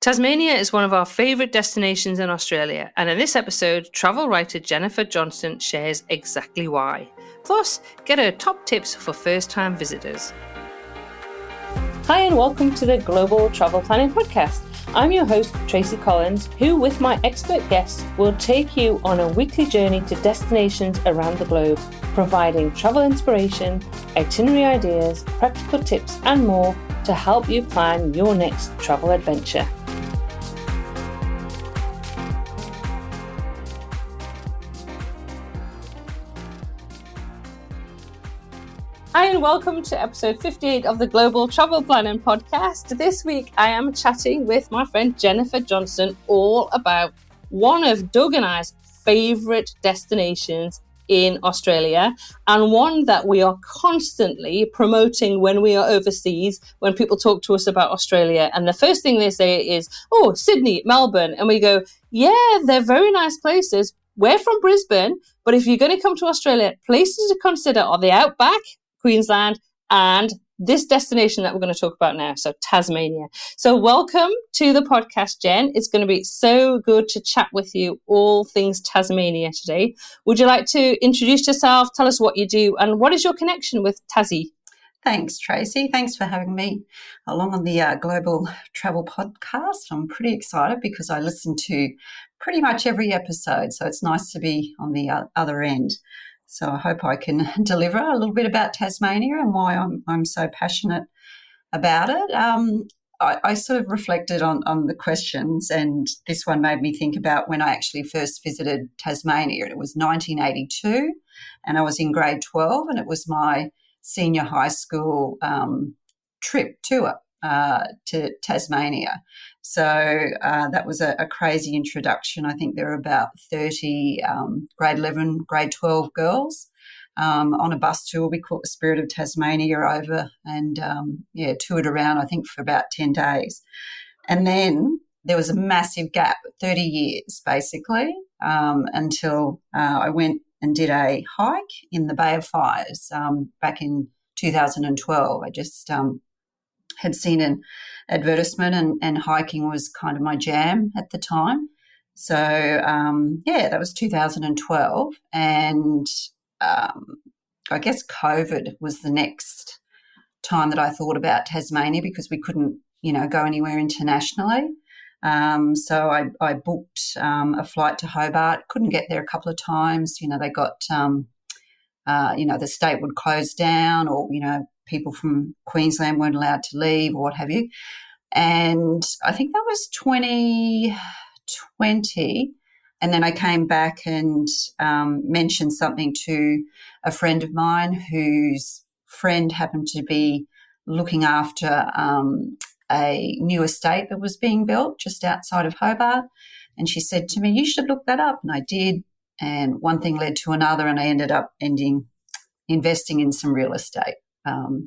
Tasmania is one of our favourite destinations in Australia, and in this episode, travel writer Jennifer Johnston shares exactly why. Plus, get her top tips for first-time visitors. Hi and welcome to the Global Travel Planning Podcast. I'm your host, Tracy Collins, who with my expert guests will take you on a weekly journey to destinations around the globe, providing travel inspiration, itinerary ideas, practical tips and more to help you plan your next travel adventure. Hi and welcome to episode 58 of the Global Travel Planning Podcast. This week I am chatting with my friend Jennifer Johnston all about one of Doug and I's favourite destinations in Australia, and one that we are constantly promoting when we are overseas, when people talk to us about Australia. And the first thing they say is, oh, Sydney, Melbourne. And we go, yeah, they're very nice places. We're from Brisbane, but if you're going to come to Australia, places to consider are the Outback, Queensland, and this destination that we're going to talk about now, so Tasmania. So welcome to the podcast, Jen. It's going to be so good to chat with you all things Tasmania today. Would you like to introduce yourself, tell us what you do, and what is your connection with Tassie? Thanks, Tracy. Thanks for having me along on the Global Travel Podcast. I'm pretty excited because I listen to pretty much every episode, so it's nice to be on the other end. So I hope I can deliver a little bit about Tasmania and why I'm so passionate about it. I sort of reflected on the questions, and this one made me think about when I actually first visited Tasmania. It was 1982, and I was in grade 12, and it was my senior high school tour to Tasmania. So that was a crazy introduction. I think there were about 30 grade 11, grade 12 girls on a bus tour. We caught the Spirit of Tasmania over and, toured around, I think, for about 10 days. And then there was a massive gap, 30 years basically, until I went and did a hike in the Bay of Fires back in 2012. I just had seen an advertisement and hiking was kind of my jam at the time. So, that was 2012. And I guess COVID was the next time that I thought about Tasmania because we couldn't, go anywhere internationally. So I booked a flight to Hobart, couldn't get there a couple of times. They got, the state would close down or, people from Queensland weren't allowed to leave or what have you. And I think that was 2020. And then I came back and mentioned something to a friend of mine whose friend happened to be looking after a new estate that was being built just outside of Hobart. And she said to me, you should look that up. And I did. And one thing led to another, and I ended up investing in some real estate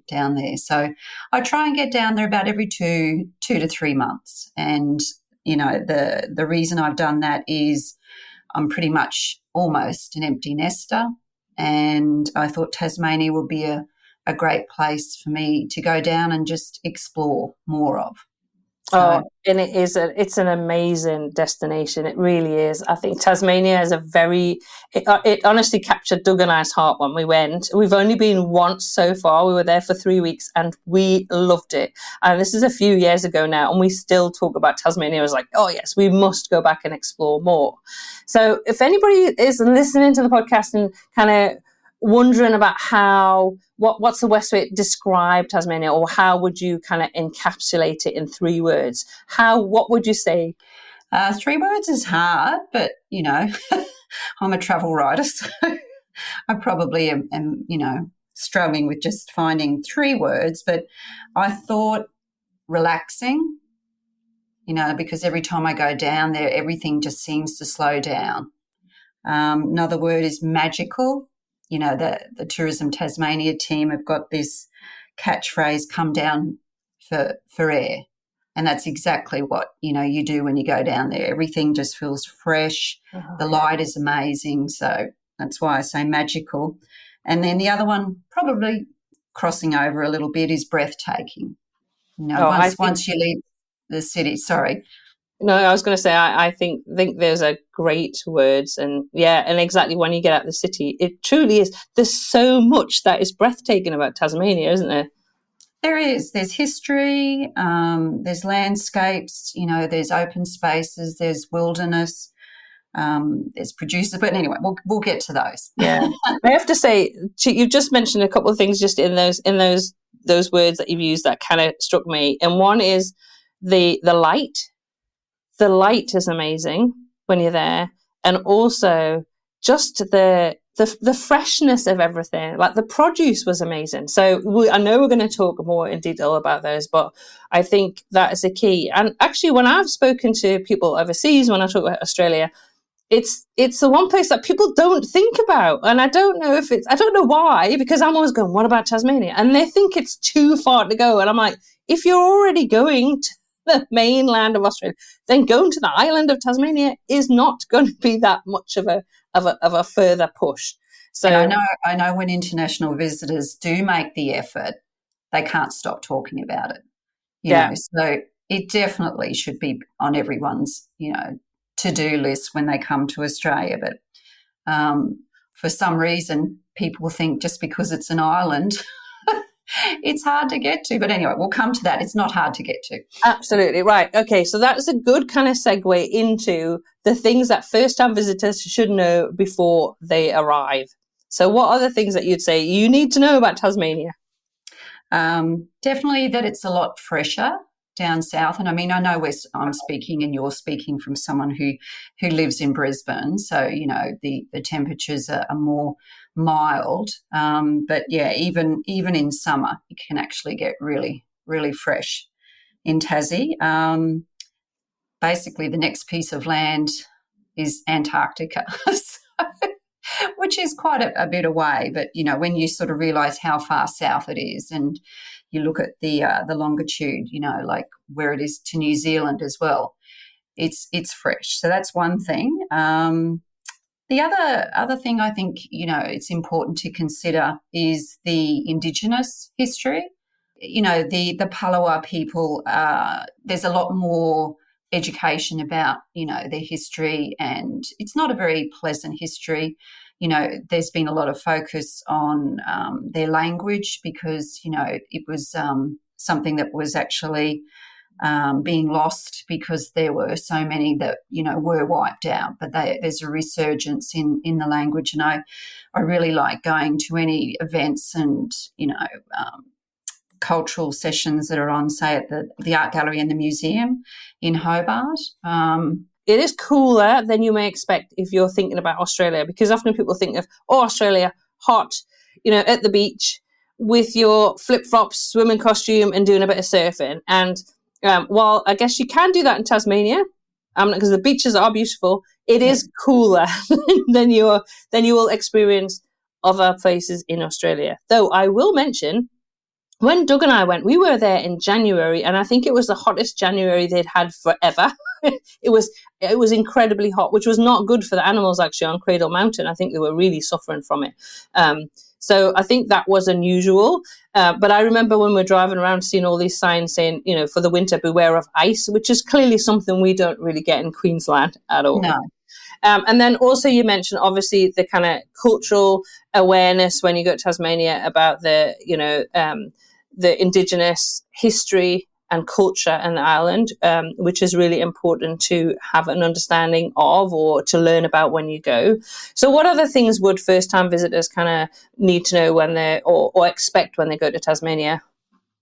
down there. So I try and get down there about every two to 3 months. And, the reason I've done that is I'm pretty much almost an empty nester. And I thought Tasmania would be a great place for me to go down and just explore more of. So. And it's an amazing destination. It really is. I think Tasmania is it honestly captured Doug and I's heart when we went. We've only been once so far. We were there for 3 weeks and we loved it. And this is a few years ago now, and we still talk about Tasmania. I was like, oh yes, we must go back and explore more. So if anybody is listening to the podcast and kind of wondering about what's the best way to describe Tasmania, or how would you kind of encapsulate it in 3 words? What would you say? 3 words is hard, but, I'm a travel writer, so I probably am, struggling with just finding 3 words. But I thought relaxing, because every time I go down there, everything just seems to slow down. Another word is magical. The Tourism Tasmania team have got this catchphrase, come down for air. And that's exactly what, you do when you go down there. Everything just feels fresh. Uh-huh. The light is amazing. So that's why I say magical. And then the other one, probably crossing over a little bit, is breathtaking. Once you leave the city, No, I was going to say, I think there's a great words, and yeah, and exactly when you get out of the city, it truly is. There's so much that is breathtaking about Tasmania, isn't there? There is. There's history. There's landscapes. There's open spaces. There's wilderness. There's producers. But anyway, we'll get to those. Yeah, I have to say, you've just mentioned a couple of things just in those words that you've used that kind of struck me, and one is the light. The light is amazing when you're there, and also just the freshness of everything. Like the produce was amazing. So I know we're going to talk more in detail about those, but I think that is a key. And actually, when I've spoken to people overseas, when I talk about Australia, it's the one place that people don't think about. And I don't know why, because I'm always going, what about Tasmania? And they think it's too far to go. And I'm like, if you're already going to the mainland of Australia, then going to the island of Tasmania is not going to be that much of a further push. So and I know when international visitors do make the effort, they can't stop talking about it. You know, so it definitely should be on everyone's, to-do list when they come to Australia. But for some reason, people think just because it's an island, it's hard to get to. But anyway, we'll come to that. It's not hard to get to. Absolutely right. Okay, so that's a good kind of segue into the things that first-time visitors should know before they arrive. So what are the things that you'd say you need to know about Tasmania? Definitely that it's a lot fresher down south. And I mean, I know I'm speaking and you're speaking from someone who lives in Brisbane. So, the temperatures are more mild. But yeah, even in summer, it can actually get really, really fresh in Tassie. Basically, the next piece of land is Antarctica. Which is quite a bit away, but when you sort of realise how far south it is, and you look at the longitude, like where it is to New Zealand as well, it's fresh. So that's one thing. The other thing I think it's important to consider is the Indigenous history. The Palawa people. There's a lot more education about their history, and it's not a very pleasant history. There's been a lot of focus on their language because it was something that was actually being lost because there were so many that were wiped out. But there's a resurgence in the language, and I really like going to any events and cultural sessions that are on, say, at the art gallery and the museum in Hobart. It is cooler than you may expect if you're thinking about Australia, because often people think of, Australia, hot, at the beach with your flip-flops, swimming costume and doing a bit of surfing. And while I guess you can do that in Tasmania, because the beaches are beautiful, it is cooler than you will experience other places in Australia. Though I will mention, when Doug and I went, we were there in January, and I think it was the hottest January they'd had forever. It was incredibly hot, which was not good for the animals actually on Cradle Mountain. I think they were really suffering from it. So I think that was unusual. But I remember when we're driving around seeing all these signs saying, for the winter, beware of ice, which is clearly something we don't really get in Queensland at all. No. And then also you mentioned obviously the kind of cultural awareness when you go to Tasmania about the Indigenous history and culture in the island, which is really important to have an understanding of or to learn about when you go. So what other things would first-time visitors kind of need to know when they or expect when they go to Tasmania?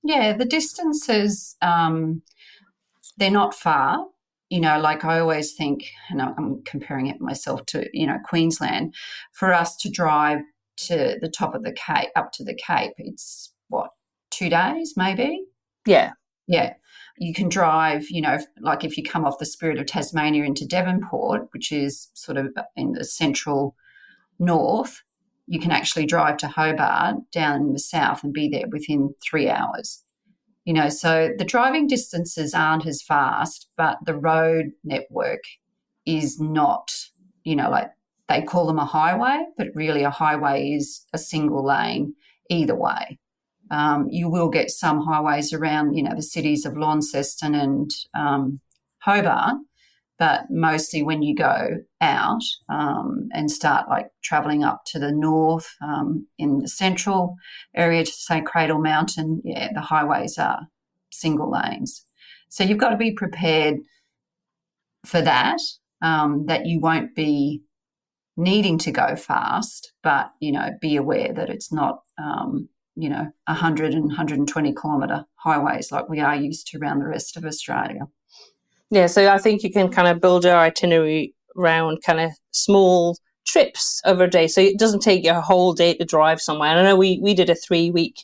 Yeah, the distances, they're not far. Like I always think, and I'm comparing it myself to, Queensland, for us to drive to the top of the Cape, up to the Cape, it's 2 days maybe? Yeah. Yeah. You can drive, like if you come off the Spirit of Tasmania into Devonport, which is sort of in the central north, you can actually drive to Hobart down in the south and be there within 3 hours. So the driving distances aren't as fast, but the road network is not, like they call them a highway, but really a highway is a single lane either way. You will get some highways around, the cities of Launceston and Hobart, but mostly when you go out and start like travelling up to the north in the central area to say Cradle Mountain, the highways are single lanes. So you've got to be prepared for that, that you won't be needing to go fast, but, be aware that it's not, 100 and 120 kilometre highways like we are used to around the rest of Australia. Yeah, so I think you can kind of build your itinerary around kind of small trips over a day. So it doesn't take you a whole day to drive somewhere. And I know we did a 3-week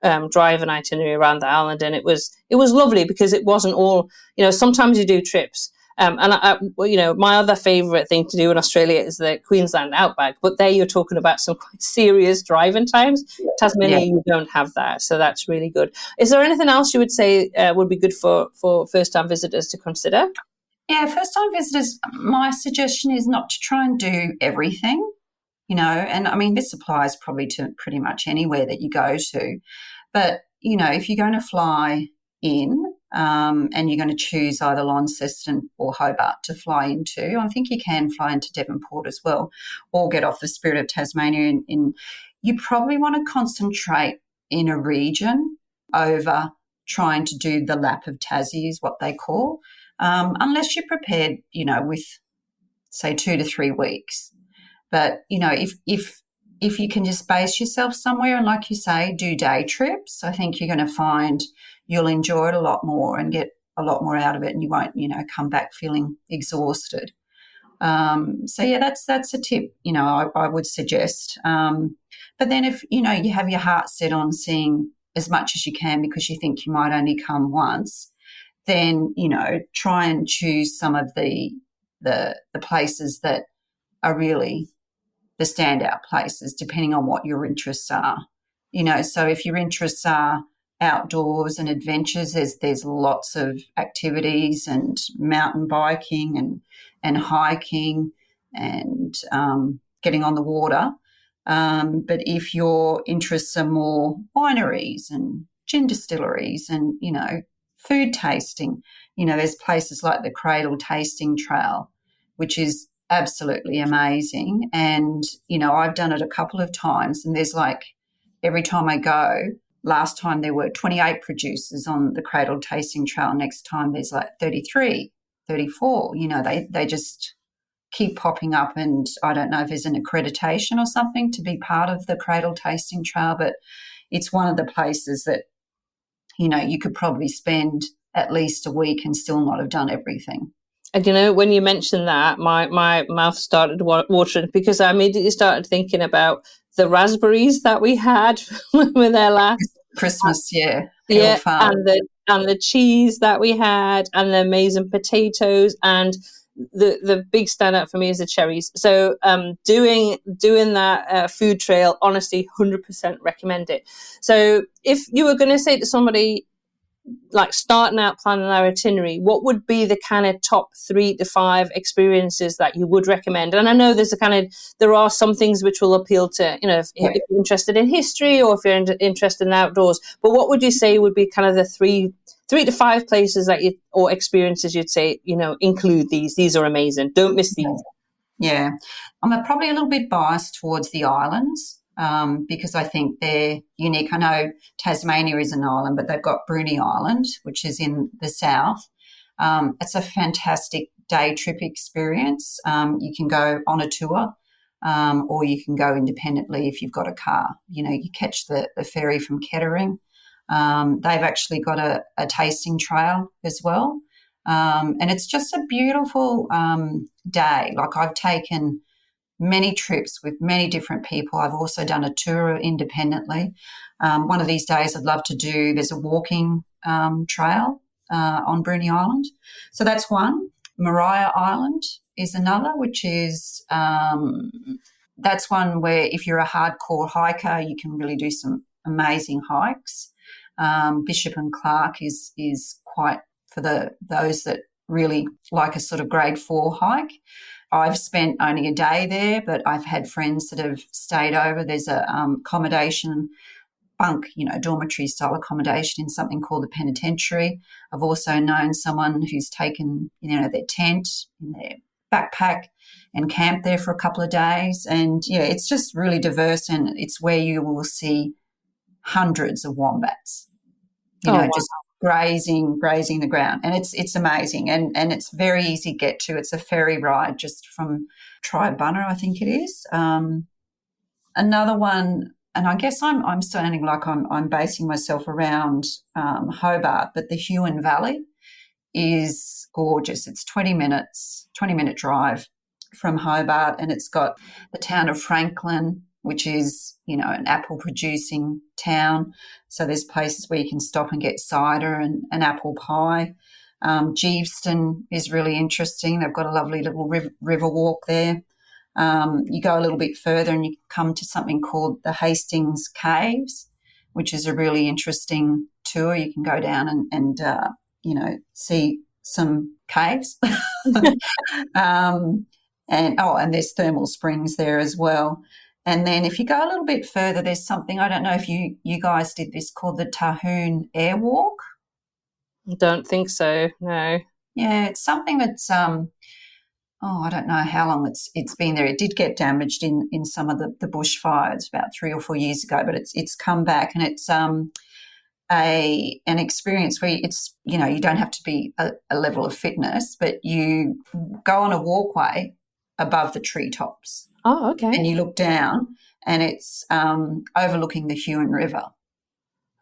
drive and itinerary around the island, and it was lovely because it wasn't all, sometimes you do trips. My other favourite thing to do in Australia is the Queensland Outback, but there you're talking about some quite serious driving times. Tasmania, you don't have that, so that's really good. Is there anything else you would say would be good for first-time visitors to consider? Yeah, first-time visitors, my suggestion is not to try and do everything, and I mean, this applies probably to pretty much anywhere that you go to. But, if you're going to fly in, and you're going to choose either Launceston or Hobart to fly into, I think you can fly into Devonport as well, or get off the Spirit of Tasmania. You probably want to concentrate in a region over trying to do the lap of Tassie is what they call, unless you're prepared, with, say, 2 to 3 weeks. But, if you can just base yourself somewhere and, like you say, do day trips, I think you're going to find you'll enjoy it a lot more and get a lot more out of it, and you won't, come back feeling exhausted. That's a tip, I would suggest. But then if, you have your heart set on seeing as much as you can because you think you might only come once, then, try and choose some of the places that are really the standout places, depending on what your interests are. So if your interests are outdoors and adventures, there's lots of activities and mountain biking and hiking and getting on the water. But if your interests are more wineries and gin distilleries and, food tasting, there's places like the Cradle Tasting Trail, which is absolutely amazing. And, I've done it a couple of times, and there's like every time I go, last time there were 28 producers on the Cradle Tasting Trail. Next time there's like 33, 34. They just keep popping up, and I don't know if there's an accreditation or something to be part of the Cradle Tasting Trail, but it's one of the places that, you could probably spend at least a week and still not have done everything. And, when you mentioned that, my mouth started watering because I immediately started thinking about the raspberries that we had when we were there last Christmas, and the cheese that we had, and the maize and potatoes, and the big standout for me is the cherries. So doing that food trail, honestly, 100% recommend it. So if you were going to say to somebody, like starting out planning our itinerary, what would be the kind of top 3 to 5 experiences that you would recommend? And I know there are some things which will appeal to, if you're interested in history or if you're interested in outdoors, but what would you say would be kind of the 3 to 5 places or experiences you'd say, include these are amazing, don't miss these? Yeah, I'm probably a little bit biased towards the islands. Because I think they're unique. I know Tasmania is an island, but they've got Bruny Island, which is in the south. It's a fantastic day trip experience. You can go on a tour, or you can go independently if you've got a car. You catch the ferry from Kettering. They've actually got a tasting trail as well. And it's just a beautiful day. Like, I've taken many trips with many different people. I've also done a tour independently. One of these days I'd love to do, there's a walking trail on Bruny Island. So that's one. Maria Island is another, which is, that's one where if you're a hardcore hiker, you can really do some amazing hikes. Bishop and Clark is quite for those that really like a sort of grade 4 hike. I've spent only a day there, but I've had friends that have stayed over. There's a accommodation bunk, dormitory style accommodation in something called the penitentiary. I've also known someone who's taken, their tent in their backpack and camped there for a couple of days. And it's just really diverse, and it's where you will see hundreds of wombats, Wow. just grazing the ground. And it's amazing. And it's very easy to get to. It's a ferry ride just from Tribunna, I think it is. Another one, and I guess I'm sounding like I'm basing myself around Hobart, but the Huon Valley is gorgeous. It's 20-minute drive from Hobart, and it's got the town of Franklin, which is, an apple-producing town. So there's places where you can stop and get cider and apple pie. Geeveston is really interesting. They've got a lovely little river walk there. You go a little bit further and you come to something called the Hastings Caves, which is a really interesting tour. You can go down and see some caves. And there's thermal springs there as well. And then if you go a little bit further, there's something, I don't know if you guys did this, called the Tahoon Airwalk. I don't think so, no. Yeah, it's something that's I don't know how long it's been there. It did get damaged in some of the bushfires about 3 or 4 years ago, but it's come back, and it's an experience where it's, you don't have to be a level of fitness, but you go on a walkway above the treetops. Oh, okay. And you look down, and it's overlooking the Huon River.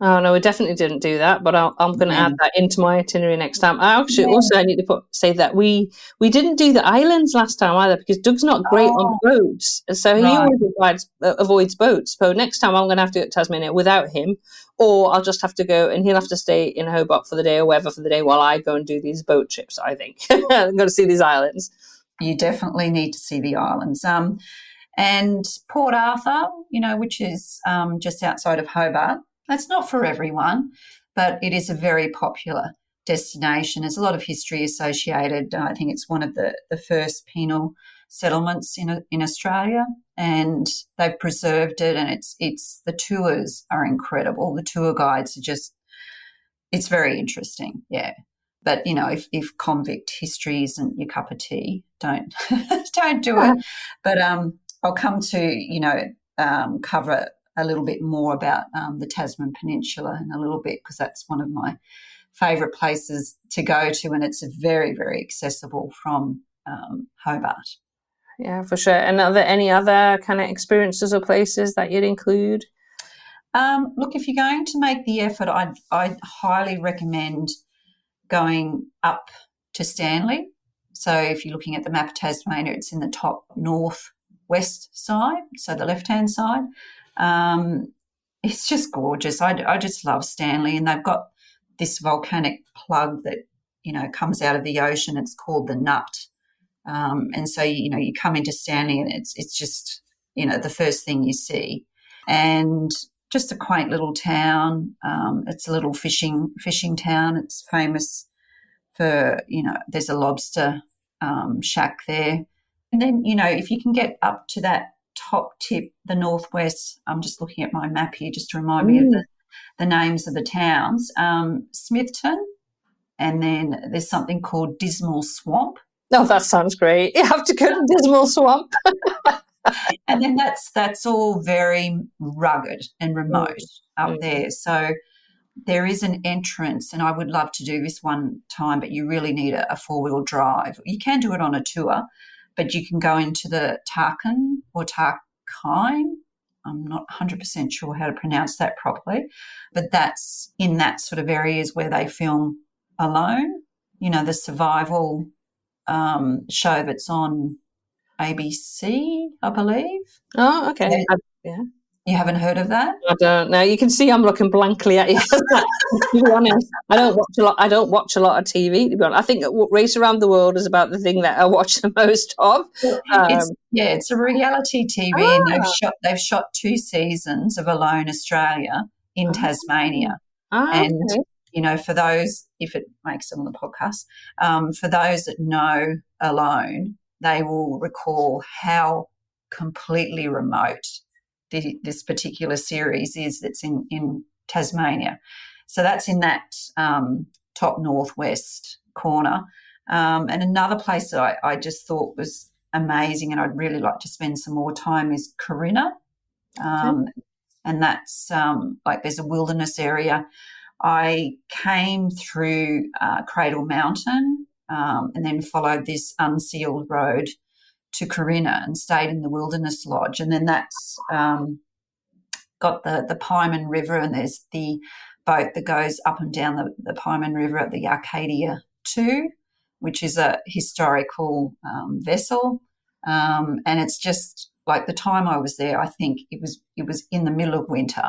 Oh, no, we definitely didn't do that, but I'm going to add that into my itinerary next time. I need to say that we didn't do the islands last time either, because Doug's not great on boats, so he always avoids boats. So next time I'm going to have to go to Tasmania without him, or I'll just have to go and he'll have to stay in Hobart for the day or wherever for the day while I go and do these boat trips, I think. I'm going to see these islands. You definitely need to see the islands. And Port Arthur, which is just outside of Hobart. That's not for everyone, but it is a very popular destination. There's a lot of history associated. I think it's one of the first penal settlements in Australia, and they've preserved it, and it's the tours are incredible. The tour guides are it's very interesting, yeah. But, if convict history isn't your cup of tea, don't do it. But I'll come to, cover a little bit more about the Tasman Peninsula in a little bit, because that's one of my favourite places to go to, and it's very, very accessible from Hobart. Yeah, for sure. And are there any other kind of experiences or places that you'd include? Look, if you're going to make the effort, I'd highly recommend going up to Stanley. So if you're looking at the map of Tasmania, it's in the top northwest side, so the left-hand side. It's just gorgeous. I just love Stanley, and they've got this volcanic plug that, comes out of the ocean. It's called the Nut. And so, you come into Stanley, and it's just, the first thing you see. And just a quaint little town. It's a little fishing town. It's famous for, there's a lobster shack there. And then, if you can get up to that top tip, the northwest, I'm just looking at my map here just to remind me of the names of the towns. Smithton, and then there's something called Dismal Swamp. Oh, that sounds great. You have to go to Dismal Swamp. And then that's all very rugged and remote up there. So there is an entrance, and I would love to do this one time, but you really need a four-wheel drive. You can do it on a tour, but you can go into the Tarkin or Tarkine. I'm not 100% sure how to pronounce that properly, but that's in that sort of areas where they film Alone, the survival show that's on ABC, I believe. Oh, okay. Yeah. You haven't heard of that? I don't know. You can see I'm looking blankly at you. To be honest, I don't watch a lot of TV. To be honest, I think Race Around the World is about the thing that I watch the most of. It's a reality TV, and they've shot 2 seasons of Alone Australia in Tasmania. And for those, if it makes it on the podcast, for those that know Alone, they will recall how completely remote this particular series is that's in Tasmania. So that's in that top northwest corner. And another place that I just thought was amazing and I'd really like to spend some more time is Corinna. And that's like there's a wilderness area. I came through Cradle Mountain and then followed this unsealed road to Corinna and stayed in the Wilderness Lodge. And then that's got the Pieman River, and there's the boat that goes up and down the Pieman River at the Arcadia 2, which is a historical vessel. And it's just like the time I was there, I think it was in the middle of winter.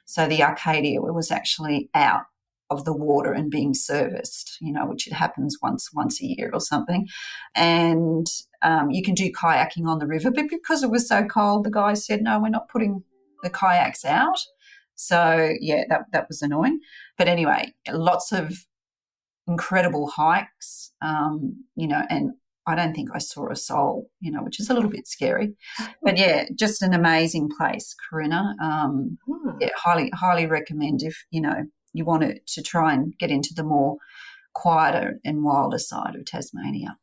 So the Arcadia was actually out of the water and being serviced, which it happens once a year or something. And you can do kayaking on the river. But because it was so cold, the guys said, no, we're not putting the kayaks out. So, yeah, that was annoying. But anyway, lots of incredible hikes, and I don't think I saw a soul, which is a little bit scary. But, yeah, just an amazing place, Corinna. Yeah, highly recommend if, you want to try and get into the more quieter and wilder side of Tasmania.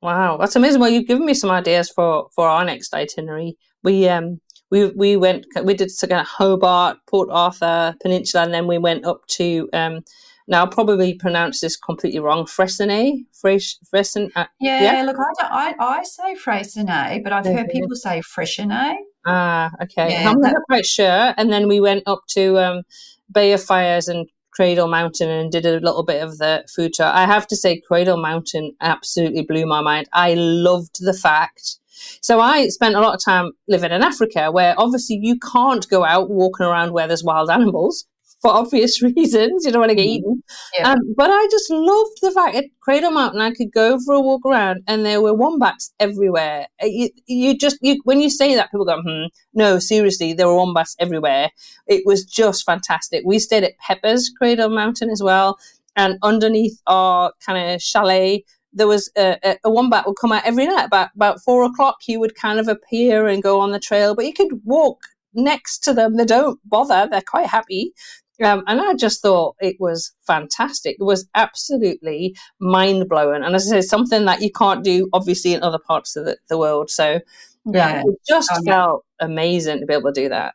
Wow, that's amazing. Well, you've given me some ideas for our next itinerary. We did Hobart, Port Arthur, Peninsula, and then we went up to now I'll probably pronounce this completely wrong. Freycinet. Look, I say Freycinet, but I've heard people say Freycinet. Okay. Yeah, I'm not quite sure. And then we went up to Bay of Fires and Cradle Mountain and did a little bit of the food tour. I have to say, Cradle Mountain absolutely blew my mind. I loved the fact. So I spent a lot of time living in Africa, where obviously you can't go out walking around where there's wild animals for obvious reasons. You don't want to get eaten. Yeah. But I just loved the fact at Cradle Mountain I could go for a walk around and there were wombats everywhere. When you say that, people go, no, seriously, there were wombats everywhere. It was just fantastic. We stayed at Pepper's Cradle Mountain as well. And underneath our kind of chalet, there was a wombat would come out every night. About 4:00, he would kind of appear and go on the trail. But you could walk next to them. They don't bother. They're quite happy. And I just thought it was fantastic. It was absolutely mind-blowing. And as I say, something that you can't do, obviously, in other parts of the world. So, it just felt amazing to be able to do that.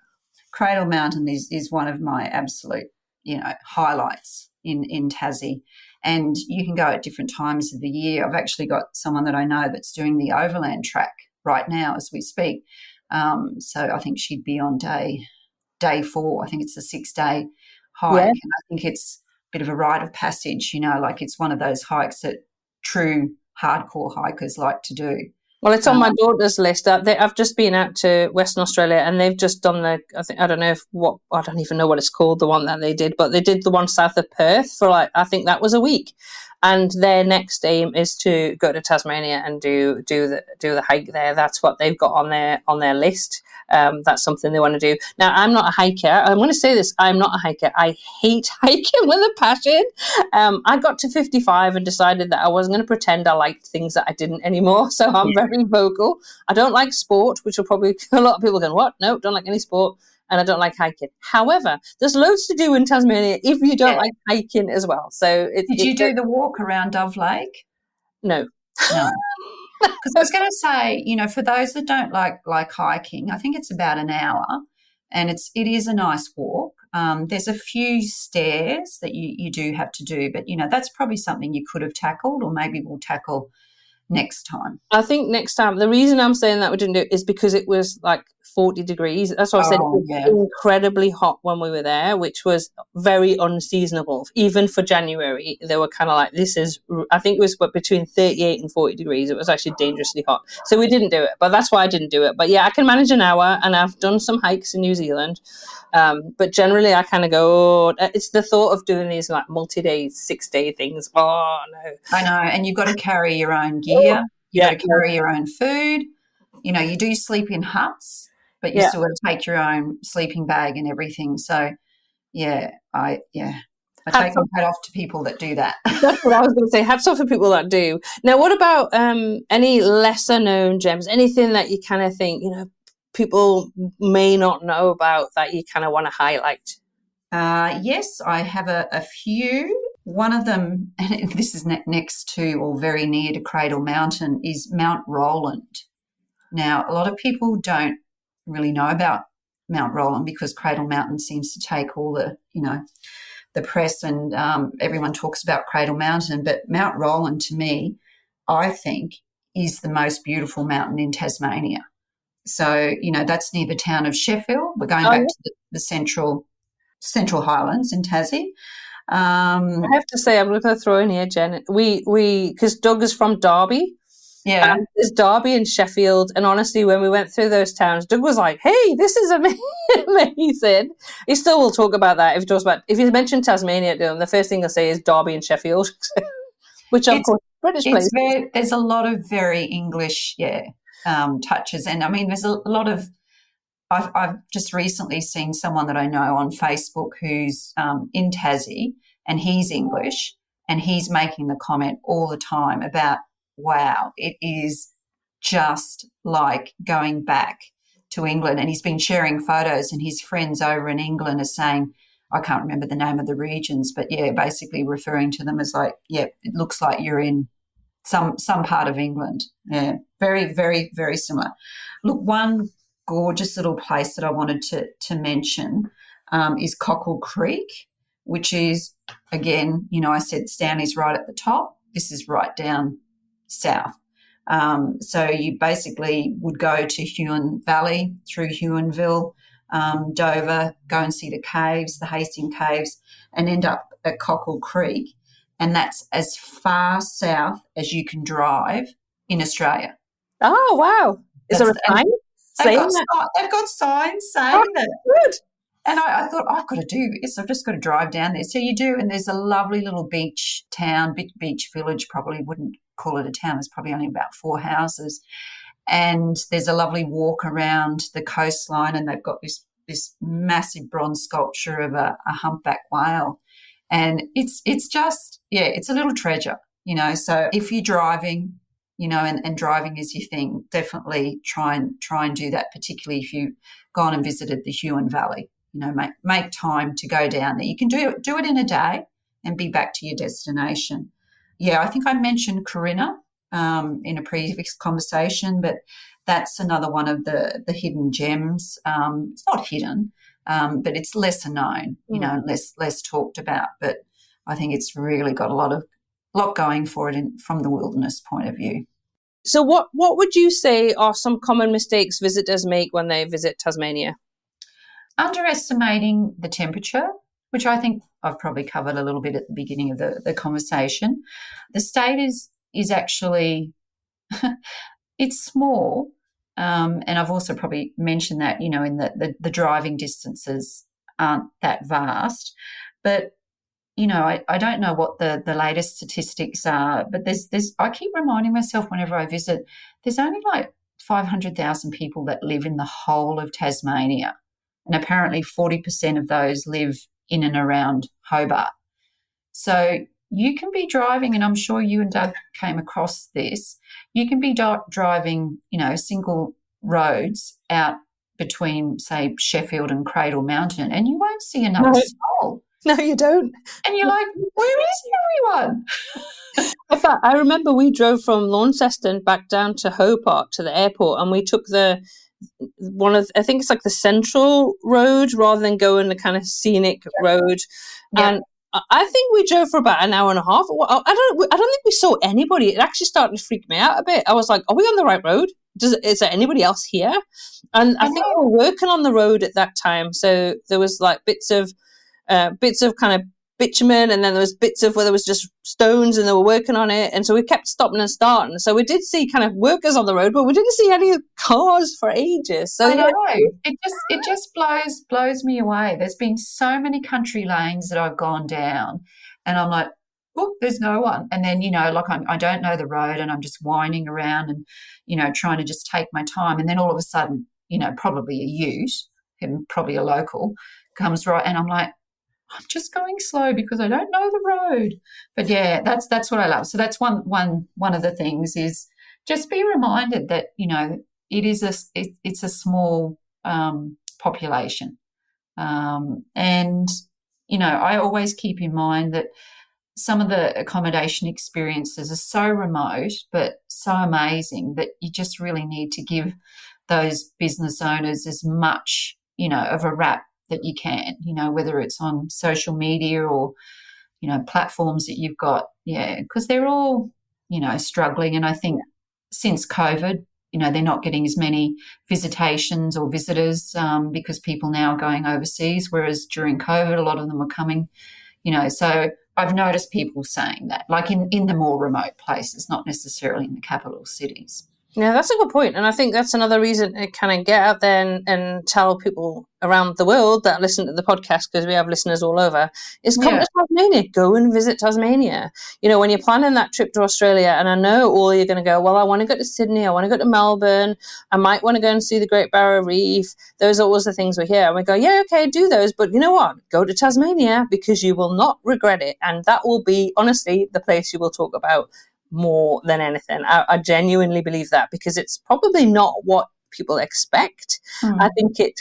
Cradle Mountain is one of my absolute, highlights in Tassie. And you can go at different times of the year. I've actually got someone that I know that's doing the overland track right now as we speak. So I think she'd be on day 4. I think it's a 6-day hike. Yeah. And I think it's a bit of a rite of passage, like it's one of those hikes that true hardcore hikers like to do. Well, it's on my daughter's list. I've just been out to Western Australia and they've just done I don't even know what it's called, the one that they did, but they did the one south of Perth for I think that was a week. And their next aim is to go to Tasmania and do the hike there. That's what they've got on their list. That's something they want to do. Now, I'm not a hiker. I'm going to say this. I'm not a hiker. I hate hiking with a passion. I got to 55 and decided that I wasn't going to pretend I liked things that I didn't anymore. So I'm very vocal. I don't like sport, which will probably a lot of people go, what? No, don't like any sport. And I don't like hiking. However, there's loads to do in Tasmania if you don't like hiking as well. So did you do the walk around Dove Lake? No. Because I was going to say, for those that don't like hiking, I think it's about an hour, and it is a nice walk. There's a few stairs that you do have to do, but that's probably something you could have tackled, or maybe we'll tackle next time. I think next time. The reason I'm saying that we didn't do it is because it was 40 degrees. That's why I said it was incredibly hot when we were there, which was very unseasonable. Even for January, they were kind of I think it was between 38 and 40 degrees. It was actually dangerously hot. So we didn't do it, but that's why I didn't do it. But yeah, I can manage an hour, and I've done some hikes in New Zealand. But generally I kind of go, it's the thought of doing these multi-day, 6-day things. Oh, no. I know. And you've got to carry your own gear. You've got to carry your own food. You do sleep in huts, but you still got to take your own sleeping bag and everything. So, I take my hat off to people that do that. That's what I was going to say. Hats off to people that do. Now, what about any lesser known gems? Anything that you kind of think, people may not know about that you kind of want to highlight? Yes, I have a few. One of them, and this is next to or very near to Cradle Mountain, is Mount Roland. Now, a lot of people don't really know about Mount Roland because Cradle Mountain seems to take all the press, and everyone talks about Cradle Mountain. But Mount Roland, to me, I think, is the most beautiful mountain in Tasmania. So, that's near the town of Sheffield. We're going back to the Central Highlands in Tassie. I have to say, I'm going to throw in here, Jen. We because Doug is from Derby. Yeah. And there's Derby and Sheffield. And honestly, when we went through those towns, Doug was like, hey, this is amazing. He still will talk about that. If you mention Tasmania to him, the first thing he'll say is Derby and Sheffield, which of course British places. There's a lot of very English, touches. And I mean, there's a lot of, I've just recently seen someone that I know on Facebook who's in Tassie, and he's English, and he's making the comment all the time about, wow, it is just like going back to England. And he's been sharing photos, and his friends over in England are saying, I can't remember the name of the regions, but basically referring to them as like, it looks like you're in some part of England. Yeah, very, very, very similar. Look, one gorgeous little place that I wanted to mention is Cockle Creek, which is, again, I said Stanley's right at the top. This is right down south. So you basically would go to Huon Valley through Huonville, Dover, go and see the caves, the Hastings Caves, and end up at Cockle Creek. And that's as far south as you can drive in Australia. Oh, wow. Is there a sign? They've got signs saying that. Good. And I thought, I've got to do this. I've just got to drive down there. So you do, and there's a lovely little beach town, beach village, probably wouldn't call it a town. There's probably only about 4 houses. And there's a lovely walk around the coastline, and they've got this massive bronze sculpture of a humpback whale. And it's just, it's a little treasure, So if you're driving, and driving is your thing, definitely try and do that, particularly if you've gone and visited the Huon Valley. Make time to go down there. You can do it in a day and be back to your destination. Yeah, I think I mentioned Corinna in a previous conversation, but that's another one of the hidden gems. It's not hidden, but it's lesser known, less talked about. But I think it's really got a lot going for it from the wilderness point of view. So what would you say are some common mistakes visitors make when they visit Tasmania? Underestimating the temperature, which I think I've probably covered a little bit at the beginning of the conversation. The state is actually, it's small, and I've also probably mentioned that, in the driving distances aren't that vast. But, I don't know what the latest statistics are, but there's I keep reminding myself whenever I visit, there's only like 500,000 people that live in the whole of Tasmania. And apparently 40% of those live in and around Hobart. So you can be driving, and I'm sure you and Doug came across this, you can be driving, single roads out between, say, Sheffield and Cradle Mountain, and you won't see another soul. No, you don't. And you're like, where is everyone? In fact, I remember we drove from Launceston back down to Hobart to the airport, and we took I think it's like the central road rather than going the kind of scenic road. Yeah. And I think we drove for about an hour and a half. I don't think we saw anybody. It actually started to freak me out a bit. I was like, are we on the right road? Is there anybody else here? And I think we were working on the road at that time. So there was like bits of kind of bitumen, and then there was bits of where there was just stones, and they were working on it. And so we kept stopping and starting. So we did see kind of workers on the road, but we didn't see any cars for ages. So I know. It just blows me away. There's been so many country lanes that I've gone down, and I'm like, oh, there's no one. And then, like I don't know the road, and I'm just winding around and, trying to just take my time. And then all of a sudden, probably a ute, and probably a local, comes right, and I'm like, I'm just going slow because I don't know the road. But yeah, that's what I love. So that's one of the things is just be reminded that, it's a small population. And, I always keep in mind that some of the accommodation experiences are so remote but so amazing that you just really need to give those business owners as much, of a rap that you can, whether it's on social media or, platforms that you've got. Yeah, because they're all, struggling. And I think since COVID, they're not getting as many visitations or visitors because people now are going overseas, whereas during COVID, a lot of them were coming, so I've noticed people saying that, like in the more remote places, not necessarily in the capital cities. Yeah, that's a good point. And I think that's another reason to kind of get out there and tell people around the world that listen to the podcast, because we have listeners all over, is come to Tasmania. Go and visit Tasmania. When you're planning that trip to Australia, and I know all you're going to go, well, I want to go to Sydney, I want to go to Melbourne, I might want to go and see the Great Barrier Reef. Those are always the things we hear. And we go, yeah, okay, do those. But you know what? Go to Tasmania, because you will not regret it. And that will be, honestly, the place you will talk about more than anything. I genuinely believe that, because it's probably not what people expect. I think it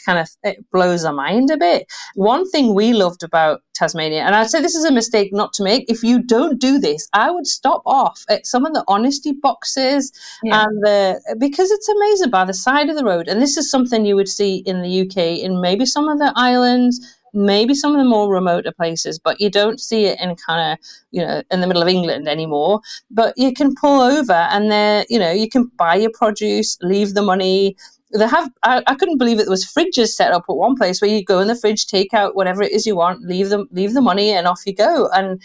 blows our mind a bit. One thing we loved about Tasmania, and I'd say this is a mistake not to make, if you don't do this, I would stop off at some of the honesty boxes, and because it's amazing by the side of the road. And this is something you would see in the UK, in maybe some of the islands, maybe some of the more remoter places, but you don't see it in kind of, in the middle of England anymore. But you can pull over and you can buy your produce, leave the money. They have, I couldn't believe it. There was fridges set up at one place where you go in the fridge, take out whatever it is you want, leave the money, and off you go. And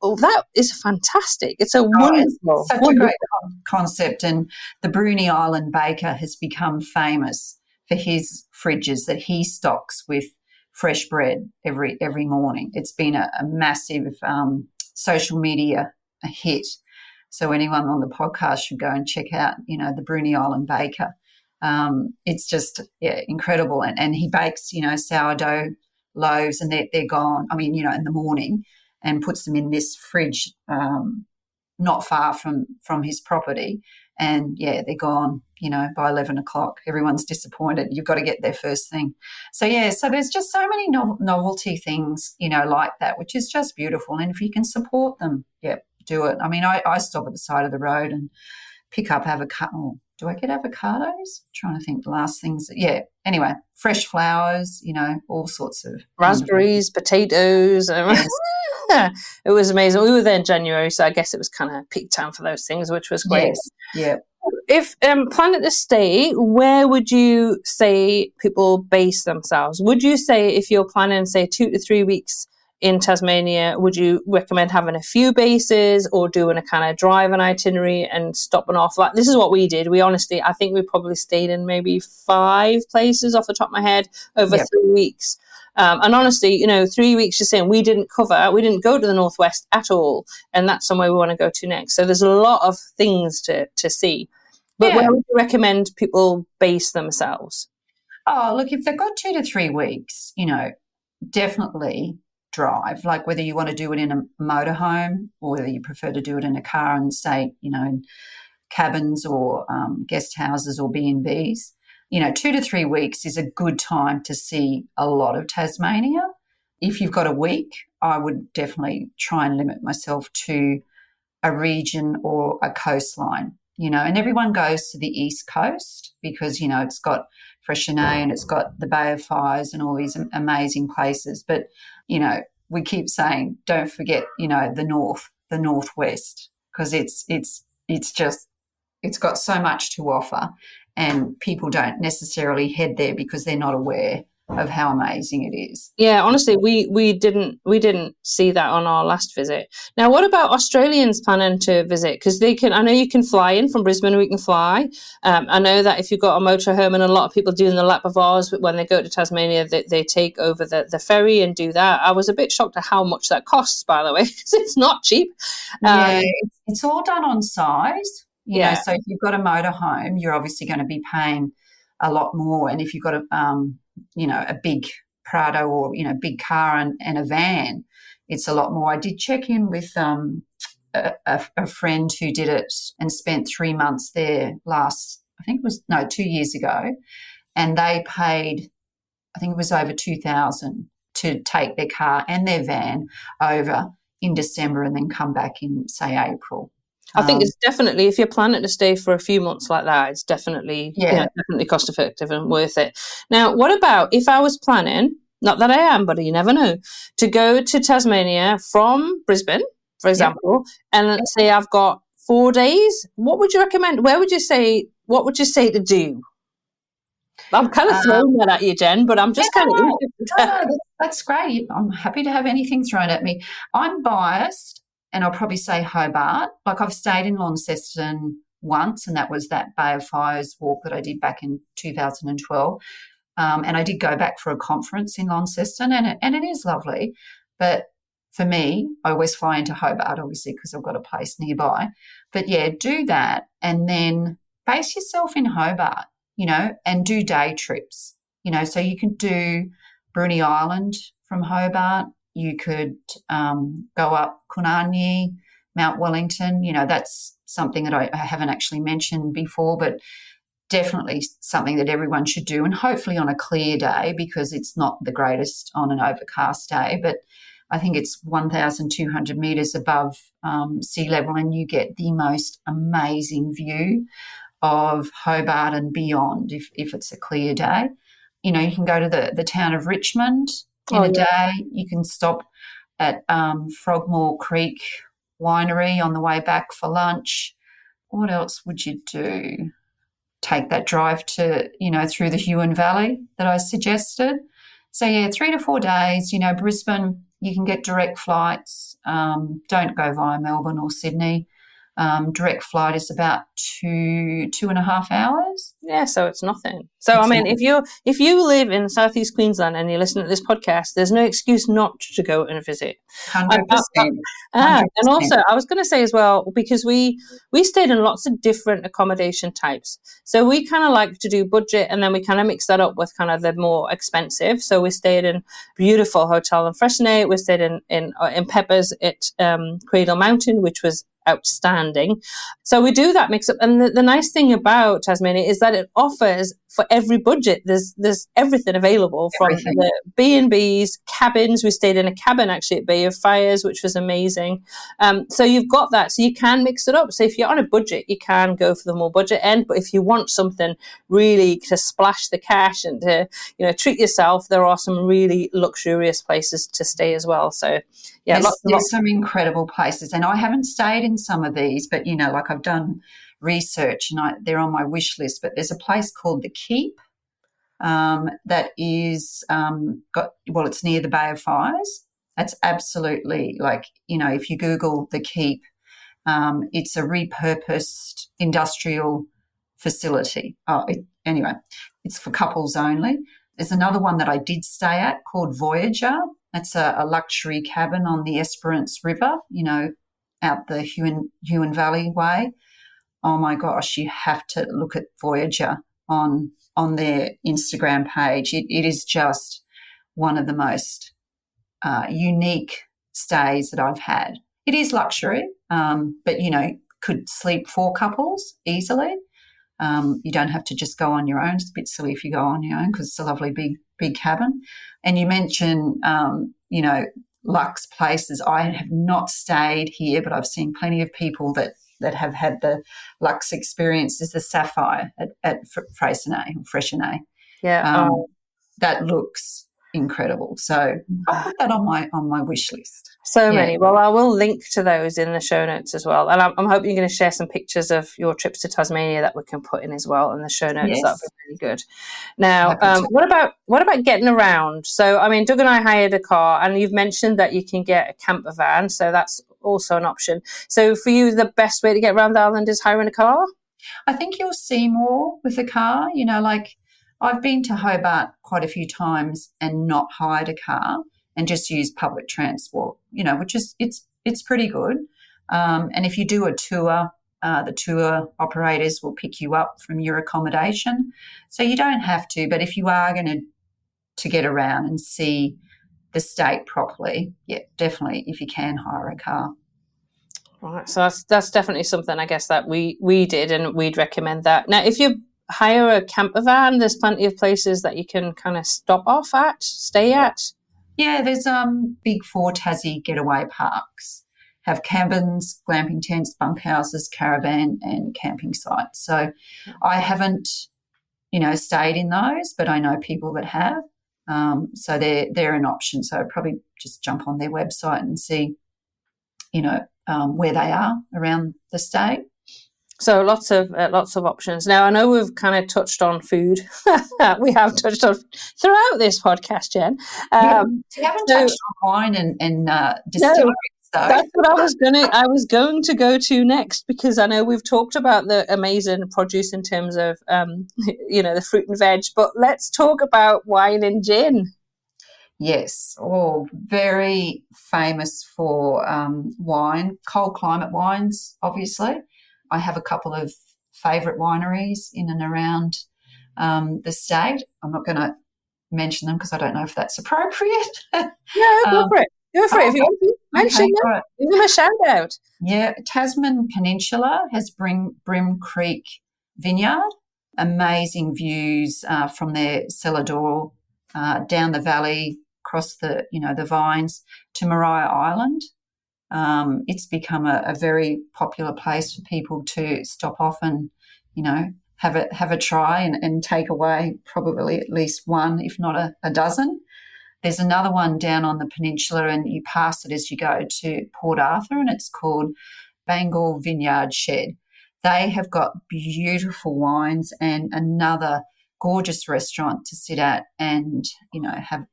that is fantastic. It's a wonderful, it's such a great concept. And the Bruny Island baker has become famous for his fridges that he stocks with fresh bread every morning. It's been a massive social media hit. So anyone on the podcast should go and check out, the Bruny Island baker. It's just incredible. And he bakes, sourdough loaves, and they're gone. I mean, in the morning, and puts them in this fridge not far from his property. And they're gone, by 11 o'clock. Everyone's disappointed. You've got to get there first thing. So there's just so many novelty things, like that, which is just beautiful. And if you can support them, do it. I mean, I stop at the side of the road and pick up avocado. Do I get avocados? I'm trying to think the last things. Anyway, fresh flowers, all sorts of raspberries, potatoes. Yes. It was amazing. We were there in January, so I guess it was kind of peak time for those things, which was great. Yes. Yeah. If planning to stay, where would you say people base themselves? Would you say, if you're planning, say, 2 to 3 weeks in Tasmania, would you recommend having a few bases, or doing a kind of drive an itinerary and stopping off? Like, this is what we did. I think we probably stayed in maybe 5 places off the top of my head over 3 weeks. And honestly, 3 weeks, just saying, we didn't go to the Northwest at all. And that's somewhere we want to go to next. So there's a lot of things to see. But where would you recommend people base themselves? Oh, look, if they've got 2 to 3 weeks, definitely drive. Like, whether you want to do it in a motorhome or whether you prefer to do it in a car and stay, in cabins or guest houses or B&Bs. 2 to 3 weeks is a good time to see a lot of Tasmania. If you've got a week, I would definitely try and limit myself to a region or a coastline, and everyone goes to the East Coast because, it's got Freixenet and it's got the Bay of Fires and all these amazing places. But, we keep saying, don't forget, the Northwest, because it's got so much to offer. And people don't necessarily head there because they're not aware of how amazing it is. Yeah, honestly, we didn't see that on our last visit. Now, what about Australians planning to visit? Because I know you can fly in from Brisbane. We can fly. I know that if you've got a motorhome, and a lot of people doing the lap of ours when they go to Tasmania, they take over the ferry and do that. I was a bit shocked at how much that costs, by the way, because it's not cheap. It's all done on size. So if you've got a motorhome, you're obviously going to be paying a lot more. And if you've got a big Prado or, big car and a van, it's a lot more. I did check in with a friend who did it and spent 3 months there last think it was, no, 2 years ago, and they paid, I think it was over 2,000 to take their car and their van over in December and then come back in, say, April. I think it's definitely, if you're planning to stay for a few months like that, it's definitely, definitely cost effective and worth it. Now, what about if I was planning, not that I am, but you never know, to go to Tasmania from Brisbane, for example, and let's say I've got 4 days, what would you recommend? What would you say to do? I'm kind of throwing that at you, Jen, but I'm just kind of interested. No, that's great. I'm happy to have anything thrown at me. I'm biased, and I'll probably say Hobart. Like, I've stayed in Launceston once, and that was that Bay of Fires walk that I did back in 2012. And I did go back for a conference in Launceston, and it is lovely. But for me, I always fly into Hobart, obviously, because I've got a place nearby. But, yeah, do that and then base yourself in Hobart, and do day trips, so you can do Bruny Island from Hobart. You could go up Kunanyi, Mount Wellington. That's something that I haven't actually mentioned before, but definitely something that everyone should do, and hopefully on a clear day, because it's not the greatest on an overcast day, but I think it's 1,200 metres above sea level, and you get the most amazing view of Hobart and beyond if it's a clear day. You can go to the town of Richmond in a day. You can stop at Frogmore Creek Winery on the way back for lunch. What else would you do? Take that drive to, through the Huon Valley that I suggested. So, 3 to 4 days. Brisbane, you can get direct flights. Don't go via Melbourne or Sydney. Direct flight is about 2.5 hours. Yeah, so it's nothing. So I mean, if you live in Southeast Queensland and you listen to this podcast, there's no excuse not to go and visit. 100%. And also, I was going to say as well, because we stayed in lots of different accommodation types. So we kind of like to do budget, and then we kind of mix that up with kind of the more expensive. So we stayed in beautiful hotel in Fresnay. We stayed in Peppers at Cradle Mountain, which was outstanding. So we do that mix up, and the nice thing about Tasmania is that it offers for every budget. There's everything available, from the B&Bs, cabins. We stayed in a cabin actually at Bay of Fires, which was amazing. So you've got that, so you can mix it up. So if you're on a budget, you can go for the more budget end, but if you want something really to splash the cash and to treat yourself, there are some really luxurious places to stay as well. So yeah, there's some incredible places, and I haven't stayed in some of these, but like I've done research and they're on my wish list. But there's a place called the Keep that is it's near the Bay of Fires. That's absolutely if you Google the Keep, it's a repurposed industrial facility. Anyway, it's for couples only. There's another one that I did stay at called Voyager. That's a luxury cabin on the Esperance River, out the Huon Valley way. Oh, my gosh, you have to look at Voyager on their Instagram page. It is just one of the most unique stays that I've had. It is luxury, but, could sleep 4 couples easily. You don't have to just go on your own. It's a bit silly if you go on your own because it's a lovely big cabin. And you mentioned, luxe places. I have not stayed here, but I've seen plenty of people that have had the luxe experience. Is the Sapphire at Fresnay. Yeah. That looks incredible. So I'll put that on my wish list. So many. Well, I will link to those in the show notes as well. And I'm hoping you're going to share some pictures of your trips to Tasmania that we can put in as well in the show notes. Yes. That'll be really good. Now, what about getting around? So, I mean, Doug and I hired a car, and you've mentioned that you can get a camper van. So that's also an option. So for you, the best way to get around the island is hiring a car? I think you'll see more with a car. I've been to Hobart quite a few times and not hired a car and just used public transport, which is it's pretty good. And if you do a tour, the tour operators will pick you up from your accommodation. So you don't have to, but if you are going to get around and see the state properly, yeah, definitely, if you can, hire a car. Right, so that's definitely something I guess that we did, and we'd recommend that. Now, if you're hire a camper van, there's plenty of places that you can kind of stop off at, stay at. Yeah, there's big four Tassie getaway parks, have cabins, glamping tents, bunkhouses, caravan and camping sites. So I haven't, stayed in those, but I know people that have. So they're an option. So I'd probably just jump on their website and see, where they are around the state. So lots of options. Now, I know we've kind of touched on food. We have touched on throughout this podcast, Jen. You haven't touched on wine and distilleries, though. That's what I was going to go to next, because I know we've talked about the amazing produce in terms of, the fruit and veg, but let's talk about wine and gin. Yes, very famous for wine, cold climate wines, obviously. I have a couple of favourite wineries in and around the state. I'm not going to mention them because I don't know if that's appropriate. No, go for it. Go for it. If you want to mention them, right. Give them a shout out. Yeah, Tasman Peninsula has Brim Creek Vineyard. Amazing views from their cellar door down the valley, across the vines to Maria Island. It's become a very popular place for people to stop off and, have a try and take away probably at least one, if not a dozen. There's another one down on the peninsula, and you pass it as you go to Port Arthur, and it's called Bengal Vineyard Shed. They have got beautiful wines and another gorgeous restaurant to sit at and,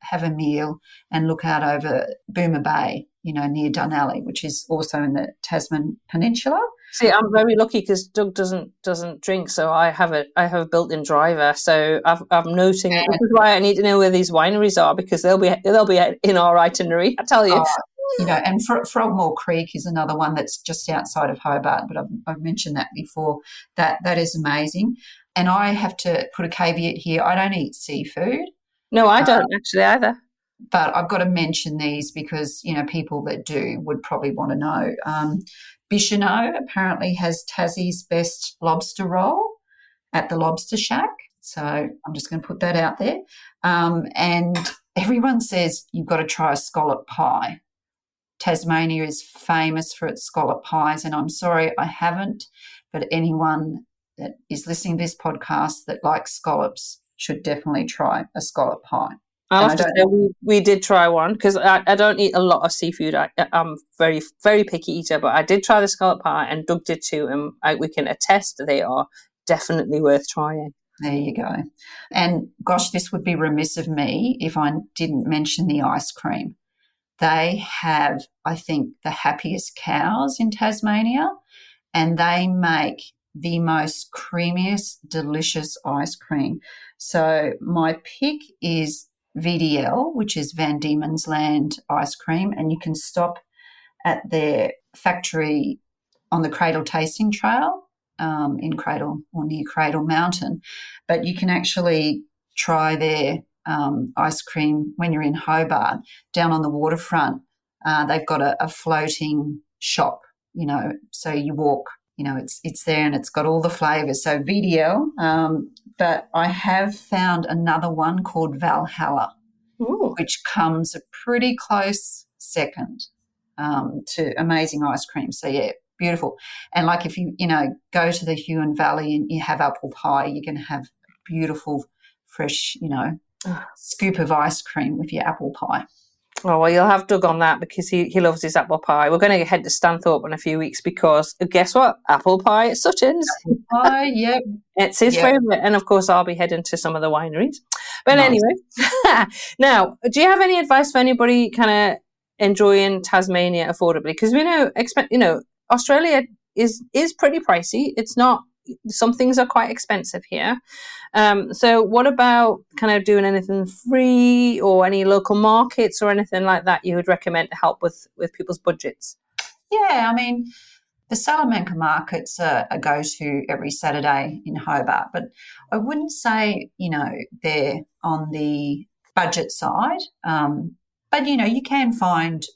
have a meal and look out over Boomer Bay, near Dunalley, which is also in the Tasman Peninsula. See, I'm very lucky because Doug doesn't drink, so I have a built-in driver. So I'm noting. Yeah. This is why I need to know where these wineries are, because they'll be in our itinerary. I tell you. And Frogmore Creek is another one that's just outside of Hobart, but I've mentioned that before. That is amazing. And I have to put a caveat here. I don't eat seafood. No, I don't actually either. But I've got to mention these because, people that do would probably want to know. Bicheno apparently has Tassie's best lobster roll at the Lobster Shack. So I'm just going to put that out there. And everyone says you've got to try a scallop pie. Tasmania is famous for its scallop pies, and I'm sorry I haven't, but anyone that is listening to this podcast that likes scallops should definitely try a scallop pie. I'll have to say we did try one, because I don't eat a lot of seafood. I'm very, very picky eater, but I did try the scallop pie, and Doug did too, and we can attest they are definitely worth trying. There you go. And gosh, this would be remiss of me if I didn't mention the ice cream. They have, I think, the happiest cows in Tasmania, and they make the most creamiest, delicious ice cream. So my pick is VDL, which is Van Diemen's Land ice cream, and you can stop at their factory on the Cradle Tasting Trail in Cradle or near Cradle Mountain. But you can actually try their ice cream when you're in Hobart down on the waterfront. They've got a floating shop, so you walk, it's there and it's got all the flavours. So VDL, but I have found another one called Valhalla, which comes a pretty close second to amazing ice cream. So, yeah, beautiful. And like if you, go to the Huon Valley and you have apple pie, you're going to have beautiful, fresh, scoop of ice cream with your apple pie. Oh, well, you'll have Doug on that because he loves his apple pie. We're going to head to Stanthorpe in a few weeks because guess what? Apple pie at Sutton's. Apple pie, yep. It's his favourite. And, of course, I'll be heading to some of the wineries. But anyway, now, do you have any advice for anybody kind of enjoying Tasmania affordably? Because we know, Australia is pretty pricey. It's not. Some things are quite expensive here. So what about kind of doing anything free or any local markets or anything like that you would recommend to help with people's budgets? Yeah, I mean, the Salamanca markets are a go-to every Saturday in Hobart, but I wouldn't say, they're on the budget side. But, you can find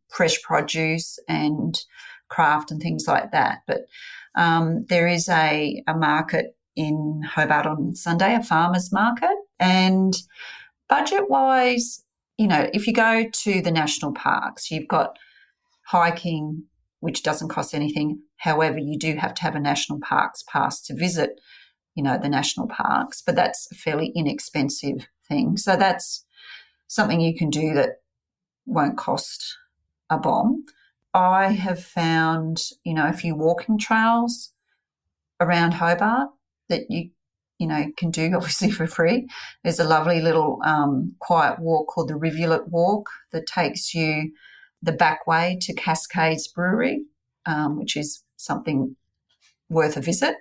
fresh produce and craft and things like that. But there is a market in Hobart on Sunday, a farmer's market. And budget-wise, if you go to the national parks, you've got hiking, which doesn't cost anything. However, you do have to have a national parks pass to visit, the national parks, but that's a fairly inexpensive thing. So that's something you can do that won't cost a bomb. I have found, a few walking trails around Hobart that you can do obviously for free. There's a lovely little quiet walk called the Rivulet Walk that takes you the back way to Cascades Brewery, which is something worth a visit.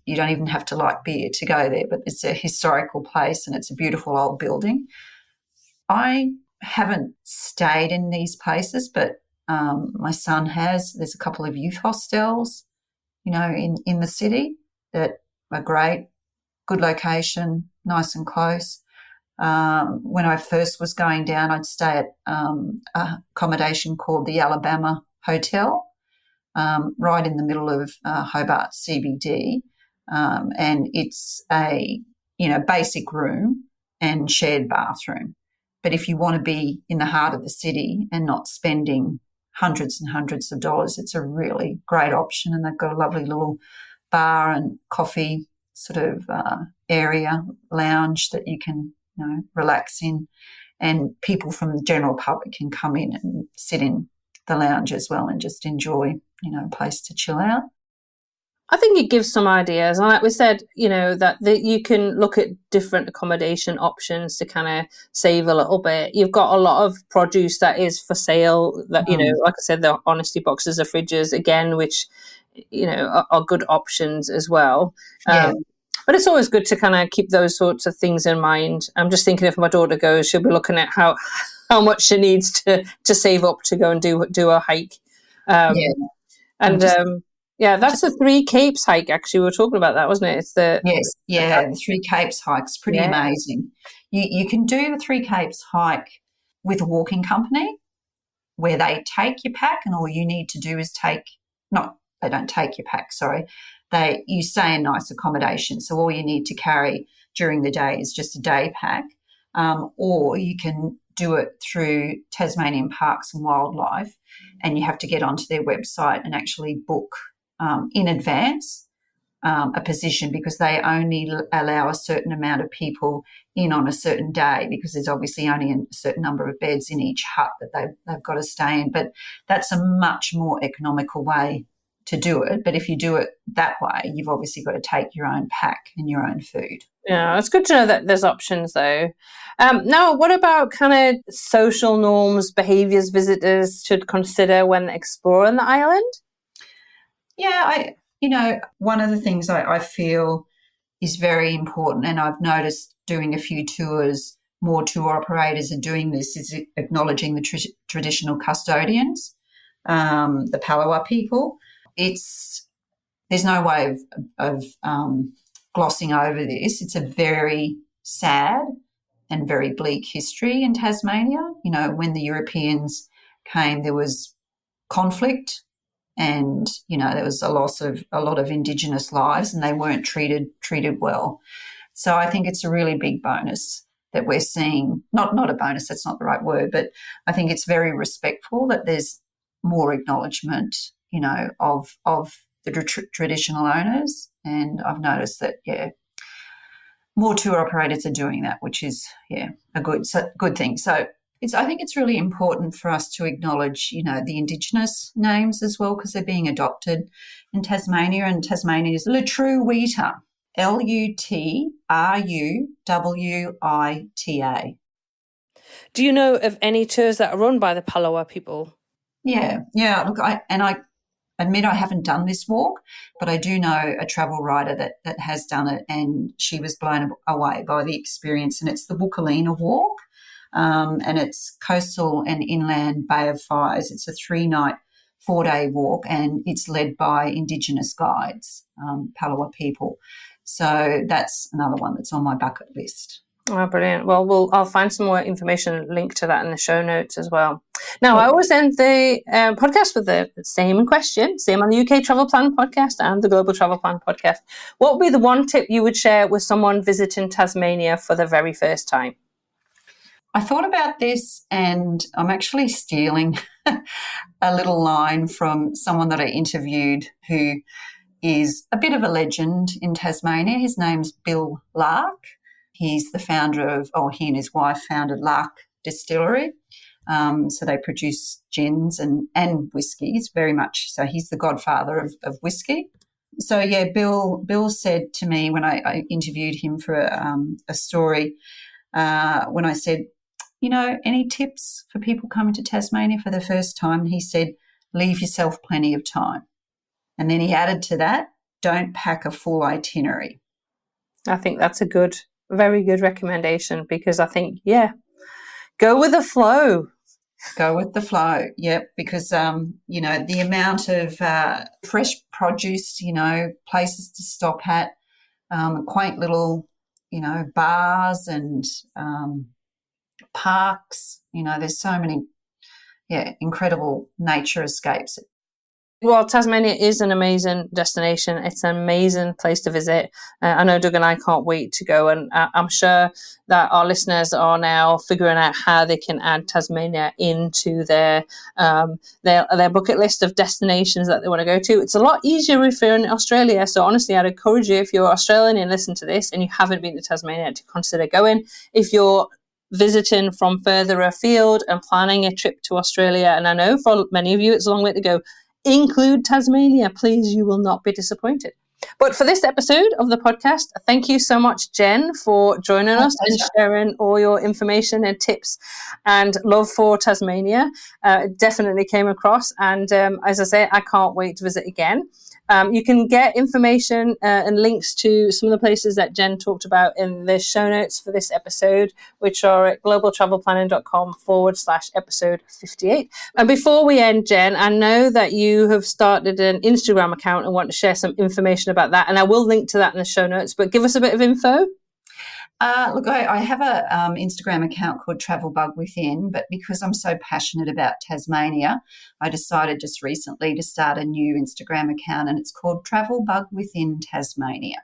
You don't even have to like beer to go there, but it's a historical place and it's a beautiful old building. I haven't stayed in these places, but my son has. There's a couple of youth hostels, in the city that are great, good location, nice and close. When I first was going down, I'd stay at accommodation called the Alabama Hotel, right in the middle of Hobart CBD, and it's a basic room and shared bathroom. But if you want to be in the heart of the city and not spending hundreds and hundreds of dollars, it's a really great option. And they've got a lovely little bar and coffee sort of area, lounge that you can relax in, and people from the general public can come in and sit in the lounge as well and just enjoy, a place to chill out. I think it gives some ideas. And like we said, that you can look at different accommodation options to kind of save a little bit. You've got a lot of produce that is for sale that, like I said, the honesty boxes, the fridges, again, which, are good options as well. Yeah. But it's always good to kind of keep those sorts of things in mind. I'm just thinking if my daughter goes, she'll be looking at how much she needs to save up to go and do a hike. That's the Three Capes hike. Actually, we were talking about that, wasn't it? It's the the Three Capes hike's pretty amazing. You can do the Three Capes hike with a walking company where they take your pack, and all you need to do is they don't take your pack. Sorry, you stay in nice accommodation. So all you need to carry during the day is just a day pack, or you can do it through Tasmanian Parks and Wildlife, and you have to get onto their website and actually book in advance a position, because they only allow a certain amount of people in on a certain day, because there's obviously only a certain number of beds in each hut that they've got to stay in. But that's a much more economical way to do it. But if you do it that way, you've obviously got to take your own pack and your own food. Yeah, it's good to know that there's options though. Now, what about kind of social norms, behaviours visitors should consider when exploring the island? Yeah, one of the things I feel is very important, and I've noticed doing a few tours, more tour operators are doing this, is acknowledging the traditional custodians, the Palawa people. There's no way of glossing over this. It's a very sad and very bleak history in Tasmania. When the Europeans came, there was conflict, and there was a loss of a lot of Indigenous lives, and they weren't treated well. So I think it's a really big bonus that we're seeing. Not a bonus, that's not the right word, but I think it's very respectful that there's more acknowledgement, of the traditional owners. And I've noticed that, more tour operators are doing that, which is, a good thing. So I think it's really important for us to acknowledge, the Indigenous names as well, because they're being adopted in Tasmania. And Tasmania is Lutruwita, Lutruwita. Do you know of any tours that are run by the Palawa people? Yeah. Look, I admit I haven't done this walk, but I do know a travel writer that has done it, and she was blown away by the experience. And it's the Wukalina Walk, and it's coastal and inland Bay of Fires. It's a 3-night, 4-day walk, and it's led by Indigenous guides, Palawa people. So that's another one that's on my bucket list. Oh, brilliant. Well, I'll find some more information and link to that in the show notes as well. Now, Cool. I always end the podcast with the same question, same on the UK Travel Plan podcast and the Global Travel Plan podcast. What would be the one tip you would share with someone visiting Tasmania for the very first time? I thought about this, and I'm actually stealing a little line from someone that I interviewed who is a bit of a legend in Tasmania. His name's Bill Lark. He's the founder of, he and his wife founded Lark Distillery. So they produce gins and whiskies very much. So he's the godfather of whiskey. So, yeah, Bill said to me when I interviewed him for a story, when I said, any tips for people coming to Tasmania for the first time? He said, leave yourself plenty of time. And then he added to that, don't pack a full itinerary. I think that's a very good recommendation, because I think, go with the flow. Go with the flow, yep, because, the amount of fresh produce, places to stop at, quaint little, bars and parks, there's so many, incredible nature escapes. Well, Tasmania is an amazing destination. It's an amazing place to visit. I know Doug and I can't wait to go, and I'm sure that our listeners are now figuring out how they can add Tasmania into their bucket list of destinations that they want to go to. It's a lot easier if you're in Australia. So honestly, I'd encourage you, if you're Australian and listen to this and you haven't been to Tasmania, to consider going. If you're visiting from further afield and planning a trip to Australia, and I know for many of you it's a long way to go, include Tasmania. Please, you will not be disappointed. But for this episode of the podcast, thank you so much, Jen, for joining us and sharing all your information and tips and love for Tasmania. It definitely came across. And as I say, I can't wait to visit again. You can get information and links to some of the places that Jen talked about in the show notes for this episode, which are at globaltravelplanning.com/episode 58. And before we end, Jen, I know that you have started an Instagram account and want to share some information about that. And I will link to that in the show notes, but give us a bit of info. Look, I have a Instagram account called Travel Bug Within, but because I'm so passionate about Tasmania, I decided just recently to start a new Instagram account, and it's called Travel Bug Within Tasmania.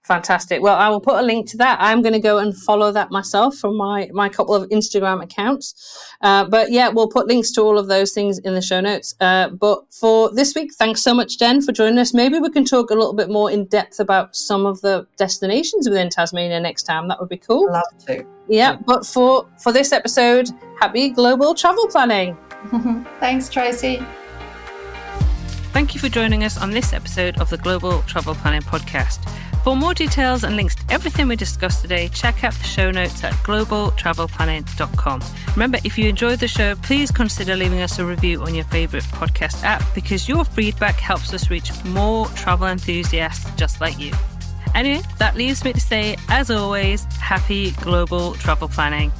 Fantastic. Well, I will put a link to that. I'm going to go and follow that myself from my couple of Instagram accounts. But yeah, we'll put links to all of those things in the show notes. But for this week, thanks so much, Jen, for joining us. Maybe we can talk a little bit more in depth about some of the destinations within Tasmania next time. That would be cool. I'd love to. Yeah, but for this episode, happy global travel planning. Thanks, Tracy. Thank you for joining us on this episode of the Global Travel Planning Podcast. For more details and links to everything we discussed today, check out the show notes at globaltravelplanning.com. Remember, if you enjoyed the show, please consider leaving us a review on your favourite podcast app, because your feedback helps us reach more travel enthusiasts just like you. Anyway, that leaves me to say, as always, happy global travel planning.